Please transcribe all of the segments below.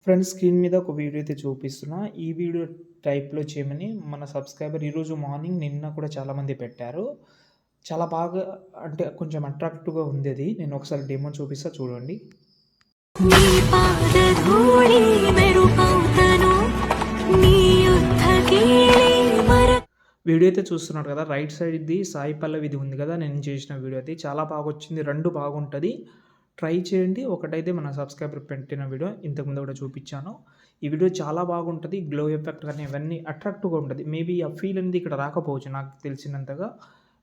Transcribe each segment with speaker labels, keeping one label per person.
Speaker 1: Friends screen మీద ఒక video అయితే చూపిస్తున్నా. ఈ వీడియో టైప్‌లో చేయమని మన సబ్‌స్క్రైబర్ ఈరోజు మార్నింగ్, నిన్న కూడా చాలామంది పెట్టారు. చాలా బాగా అంటే కొంచెం అట్రాక్టివ్‌గా ఉంది అది. నేను ఒకసారి డెమో చూపిస్తా చూడండి.
Speaker 2: నీ పాదధూళి మెరుపౌతను నీ యుద్ధకీలి మర
Speaker 1: వీడియో అయితే చూస్తున్నారు కదా! రైట్ సైడ్‌ది సాయి పల్లవిది ఉంది కదా! నేను చేసిన వీడియో అది. చాలా బాగొచ్చింది. 2 బాగుంటది. ట్రై చేయండి. ఒకటైతే మన సబ్‌స్క్రైబర్ పెట్టిన వీడియో ఇంతకుముందు కూడా చూపిచ్చాను. ఈ వీడియో చాలా బాగుంటది. గ్లో ఎఫెక్ట్ గాని ఇవన్నీ అట్రాక్టివ్‌గా ఉంటది. మేబీ ఆ ఫీల్ అనేది ఇక్కడ రాకపోవచ్చు నాకు తెలిసినంతగా.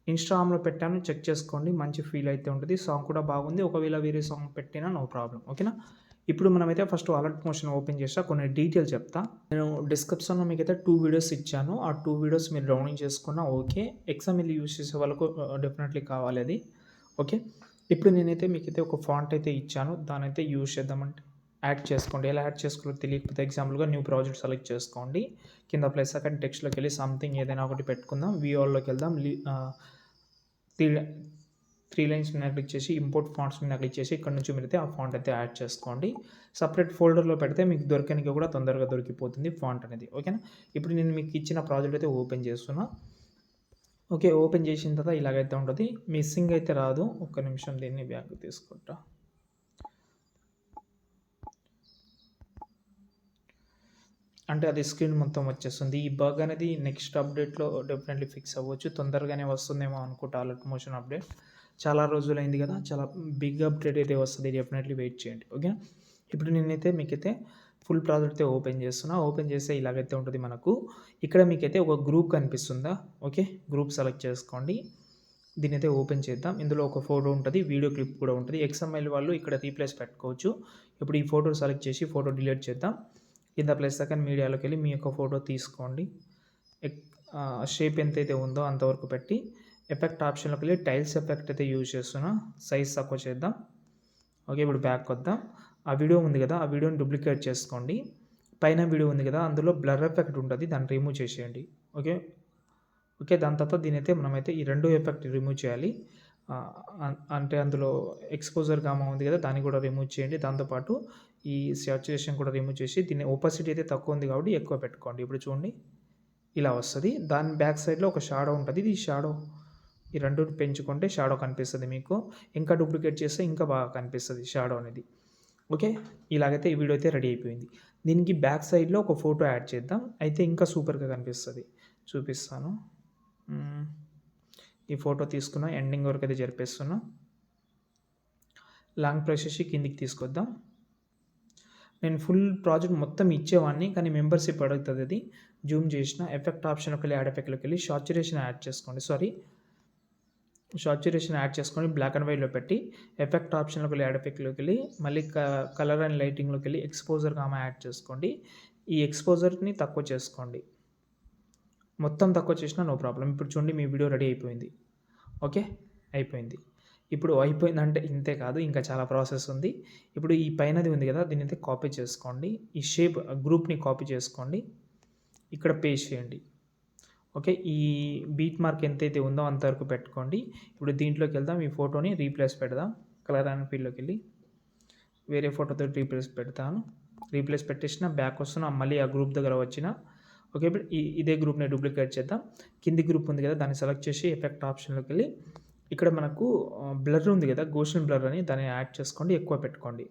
Speaker 1: ఇన్‌స్టాగ్రామ్‌లో పెట్టాను. చెక్ చేసుకోండి. మంచి ఫీల్ అయితే ఉంటది. సాంగ్ కూడా బాగుంది. ఒకవేళ వేరే సాంగ్ పెట్టినా నో ప్రాబ్లమ్. ఓకేనా? ఇప్పుడు మనమైతే ఫస్ట్ అలర్ట్ మోషన్ ఓపెన్ చేసా. కొన్ని డీటెయిల్స్ చెప్తా. నేను డిస్క్రిప్షన్‌లో మీకైతే 2 వీడియోస్ ఇచ్చాను. ఆ 2 వీడియోస్ మీరు డౌన్లోడ్ చేసుకున్నా ఓకే. ఎక్స్ఎంఎల్ యూజ్ చేసే వాళ్ళకు డెఫినెట్‌లీ కావాలి అది. ఓకే. ఇప్పుడు నేనైతే మీకైతే ఒక ఫాంట్ అయితే ఇచ్చాను. దాన్నైతే యూజ్ చేద్దామంటే యాడ్ చేసుకోండి. ఎలా యాడ్ చేసుకోవాలో తెలియకపోతే ఎగ్జాంపుల్‌గా న్యూ ప్రాజెక్ట్ సెలెక్ట్ చేసుకోండి. కింద ప్లస్ సెకండ్ టెక్స్ట్‌లోకెళ్ళి సంథింగ్ ఏదైనా ఒకటి పెట్టుకుందాం. వీఆర్‌లోకి వెళ్దాం. త్రీ త్రీ లైన్స్ మీద క్లిక్ చేసి ఇంపోర్ట్ ఫాంట్స్ మీద క్లిక్ చేసి ఇక్కడ నుంచి మీరైతే ఆ ఫాంట్ అయితే యాడ్ చేసుకోండి. సపరేట్ ఫోల్డర్‌లో పెడితే మీకు దొరకనికి కూడా తొందరగా దొరికిపోతుంది ఫాంట్ అనేది. ఓకేనా? ఇప్పుడు నేను మీకు ఇచ్చిన ప్రాజెక్ట్ అయితే ఓపెన్ చేస్తున్నా. ఓకే. ఓపెన్ చేసిన తర్వాత ఇలాగైతే ఉంటది. మిస్సింగ్ అయితే రాదు. ఒక్క నిమిషం దీన్ని బ్యాక్‌కి తీసుకుంటా. అంటే అది స్క్రీన్ మొత్తం వచ్చేస్తుంది. ఈ బగ్ అనేది నెక్స్ట్ అప్డేట్‌లో డెఫినెట్‌లీ ఫిక్స్ అవ్వచ్చు. తొందరగానే వస్తుందేమో అనుకుంటా అలర్ట్ మోషన్ అప్డేట్. చాలా రోజులైంది కదా! చాలా బిగ్ అప్డేట్ అయితే వస్తది. డెఫినెట్‌లీ వెయిట్ చేయండి. ఓకేనా? ఇప్పుడు నేనైతే మీకైతే ఫుల్ ప్రాజెక్ట్ అయితే ఓపెన్ చేస్తున్నా. ఓపెన్ చేస్తే ఇలాగైతే ఉంటది మనకు. ఇక్కడ మీకైతే ఒక గ్రూప్ కనిపిస్తుందా? ఓకే. గ్రూప్ సెలెక్ట్ చేసుకోండి. దీన్నైతే ఓపెన్ చేద్దాం. ఇందులో ఒక ఫోటో ఉంటది. వీడియో క్లిప్ కూడా ఉంటది. ఎక్స్ఎంఎల్ వాళ్ళు ఇక్కడ రీప్లేస్ పెట్టుకోవచ్చు. ఇప్పుడు ఈ ఫోటో సెలెక్ట్ చేసి ఫోటో డిలీట్ చేద్దాం. కింద ప్లస్ సెకండ్ మీడియాలోకెళ్ళి మీ యొక్క ఫోటో తీసుకోండి. షేప్ ఎంతైతే ఉందో అంతవరకు పెట్టి ఎఫెక్ట్ ఆప్షన్లోకి వెళ్ళి టైల్స్ ఎఫెక్ట్ అయితే యూజ్ చేస్తున్నా. సైజ్ తక్కువ చేద్దాం. ఓకే. ఇప్పుడు బ్యాక్ వద్దాం. ఆ వీడియో ఉంది కదా! ఆ వీడియోని డూప్లికేట్ చేసుకోండి. పైన వీడియో ఉంది కదా! అందులో బ్లర్ ఎఫెక్ట్ ఉంటది. దాన్ని రిమూవ్ చేసేయండి. ఓకే. ఓకే. దాని తర్వాత దీనైతే మనమైతే ఈ 2 ఎఫెక్ట్ రిమూవ్ చేయాలి. అంటే అందులో ఎక్స్‌పోజర్ గామా ఉంది కదా! దాన్ని కూడా రిమూవ్ చేయండి. దాంతో పాటు ఈ సాచురేషన్ కూడా రిమూవ్ చేసి దీన్ని ఒపాసిటీ అయితే తక్కువ ఉంది కాబట్టి ఎక్కువ పెట్టుకోండి. ఇప్పుడు చూడండి ఇలా వస్తది. దాని బ్యాక్ సైడ్‌లో ఒక షాడో ఉంటది. ఇది షాడో ఈ 2 పెంచుకుంటే షాడో కనిపిస్తది మీకు. ఇంకా డూప్లికేట్ చేస్తే ఇంకా బాగా కనిపిస్తది షాడో అనేది. ఓకే. ఇలాగైతే ఈ వీడియో అయితే రెడీ అయిపోయింది. దీనికి బ్యాక్ సైడ్‌లో ఒక ఫోటో యాడ్ చేద్దాం. అయితే ఇంకా సూపర్‌గా కనిపిస్తది. చూపిస్తాను. ఈ ఫోటో తీసుకున్న ఎండింగ్ వరకు అయితే జరిపేస్తున్నా. లాంగ్ ప్రెస్ చేసి కిందికి తీసుకొద్దాం. నేను ఫుల్ ప్రాజెక్ట్ మొత్తం ఇచ్చేవాడిని. కానీ మెంబర్‌షిప్ అడుగుతది అది. జూమ్ చేసిన ఎఫెక్ట్ ఆప్షన్‌లోకెళ్ళి యాడ్ ఎఫెక్ట్‌లోకెళ్ళి సాచురేషన్ యాడ్ చేసుకోండి. సాచురేషన్ యాడ్ చేసుకొని బ్లాక్ అండ్ వైట్‌లో పెట్టి ఎఫెక్ట్ ఆప్షన్‌లోకెళ్ళి యాడ్ ఎఫెక్ట్‌లోకెళ్ళి మళ్ళీ కలర్ అండ్ లైటింగ్‌లోకెళ్ళి ఎక్స్‌పోజర్ గామా యాడ్ చేసుకోండి. ఈ ఎక్స్‌పోజర్‌ని తక్కువ చేసుకోండి. మొత్తం తక్కువ చేసినా నో ప్రాబ్లమ్. ఇప్పుడు చూడండి మీ వీడియో రెడీ అయిపోయింది. ఓకే. అయిపోయింది. ఇప్పుడు అయిపోయిందంటే ఇంతే కాదు. ఇంకా చాలా ప్రాసెస్ ఉంది. ఇప్పుడు ఈ పైనది ఉంది కదా! దీన్నైతే కాపీ చేసుకోండి. ఈ షేప్ గ్రూప్‌ని కాపీ చేసుకోండి. ఇక్కడ పేస్ట్ చేయండి. ఓకే. ఈ బీట్ మార్క్ ఎంతైతే ఉందో అంతవరకు పెట్టుకోండి. ఇప్పుడు దీంట్లోకి వెళ్దాం. ఈ ఫోటోని రీప్లేస్ పెడదాం. కలర్ అండ్ ఫీల్డ్‌లోకెళ్ళి వేరే ఫోటోతో రీప్లేస్ పెడతాను. రీప్లేస్ పెట్టేసిన బ్యాక్ వస్తున్నా. మళ్ళీ ఆ గ్రూప్ దగ్గర వచ్చిన ఓకే. ఇప్పుడు ఇదే గ్రూప్‌ని డూప్లికేట్ చేద్దాం. కింది గ్రూప్ ఉంది కదా! దాన్ని సెలెక్ట్ చేసి ఎఫెక్ట్ ఆప్షన్‌లోకెళ్ళి ఇక్కడ మనకు బ్లర్ ఉంది కదా! గోషన్ బ్లర్ అని దాన్ని యాడ్ చేసుకోండి. ఎక్కువ పెట్టుకోండి.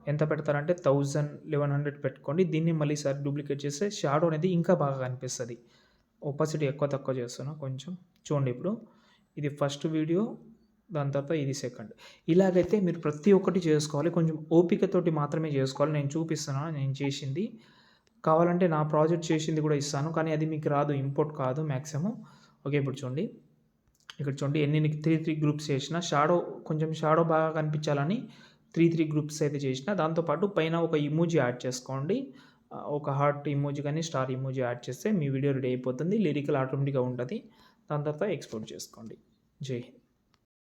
Speaker 1: ఎంత పెడతారంటే 1100 పెట్టుకోండి. దీన్ని మళ్ళీ సారి డూప్లికేట్ చేస్తే షాడో అనేది ఇంకా బాగా కనిపిస్తది. ఒపాసిటీ ఎక్కువ తక్కువ చేస్తున్నా కొంచెం. చూడండి ఇప్పుడు ఇది ఫస్ట్ వీడియో. దాని తర్వాత ఇది సెకండ్. ఇలాగైతే మీరు ప్రతి ఒక్కటి చేసుకోవాలి. కొంచెం ఓపికతోటి మాత్రమే చేసుకోవాలి. నేను చూపిస్తున్నాను నేను చేసింది. కావాలంటే నా ప్రాజెక్ట్ చేసింది కూడా ఇస్తాను. కానీ అది మీకు రాదు. ఇంపోర్ట్ కాదు మాక్సిమం. ఓకే. ఇప్పుడు చూడండి. ఇక్కడ చూడండి ఎన్ని 3 గ్రూప్స్ చేసిన కొంచెం షాడో బాగా కనిపించాలని 3 గ్రూప్స్ అయితే చేసిన. దాంతో పాటు పైన ఒక ఇమోజీ యాడ్ చేసుకోండి. ఒక హార్ట్ ఇమోజీ గాని, స్టార్ ఇమోజీ యాడ్ చేస్తే మీ వీడియో రెడీ అయిపోతుంది. లిరికల్ ఆటోమేటిక్‌గా ఉంటది. దాని తర్వాత ఎక్స్‌పోర్ట్ చేసుకోండి. జై హింద్.